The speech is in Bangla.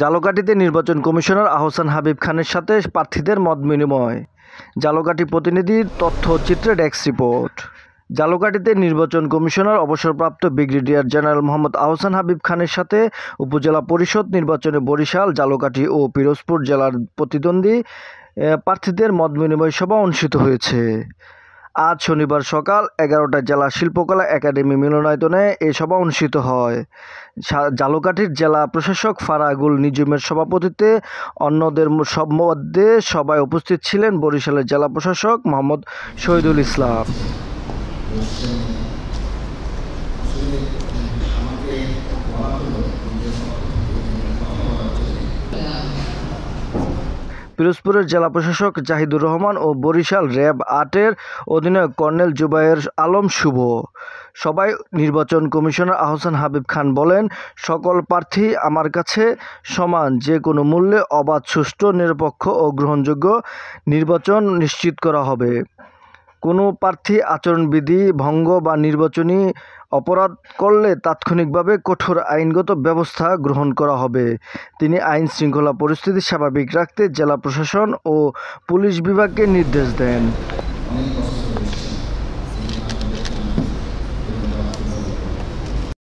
ঝালকাঠিতে নির্বাচন কমিশনার আহসান হাবিব খানের সাথে প্রার্থীদের মত বিনিময়। ঝালকাঠি প্রতিনিধির তথ্যচিত্রে ডেস্ক রিপোর্ট। ঝালকাঠিতে নির্বাচন কমিশনার অবসরপ্রাপ্ত ব্রিগেডিয়ার জেনারেল মোহাম্মদ আহসান হাবিব খানের সাথে উপজেলা পরিষদ নির্বাচনে বরিশাল, ঝালকাঠি ও পিরোজপুর জেলার প্রতিদ্বন্দ্বী প্রার্থীদের মত বিনিময় সভা অনুষ্ঠিত হয়েছে। আজ শনিবার সকাল 11টায় জেলা শিল্পকলা একাডেমি মিলনায়তনে এ সভা অনুষ্ঠিত হয়। ঝালকাঠির জেলা প্রশাসক ফারাগুল নিজুমের সভাপতিত্বে অন্যদের মধ্যে সভায় উপস্থিত ছিলেন বরিশালের জেলা প্রশাসক মোহাম্মদ শহীদুল ইসলাম। পিরোজপুরের জেলা প্রশাসক জাহিদুর রহমান ও বরিশাল র্যাব ৮-এর অধিনায়ক কর্নেল জুবায়ের আলম শুভ। সভায় নির্বাচন কমিশনার আহসান হাবিব খান বলেন, সকল প্রার্থী আমার কাছে সমান, যে কোনো মূল্যে অবাধ, সুষ্ঠু, নিরপেক্ষ ও গ্রহণযোগ্য নির্বাচন নিশ্চিত করা হবে। কোনো প্রার্থী আচরণবিধি ভঙ্গ বা নির্বাচনী অপরাধ করলে তাৎক্ষণিকভাবে কঠোর আইনগত ব্যবস্থা গ্রহণ করা হবে। তিনি আইন শৃঙ্খলা পরিস্থিতি স্বাভাবিক রাখতে জেলা প্রশাসন ও পুলিশ বিভাগকে নির্দেশ দেন।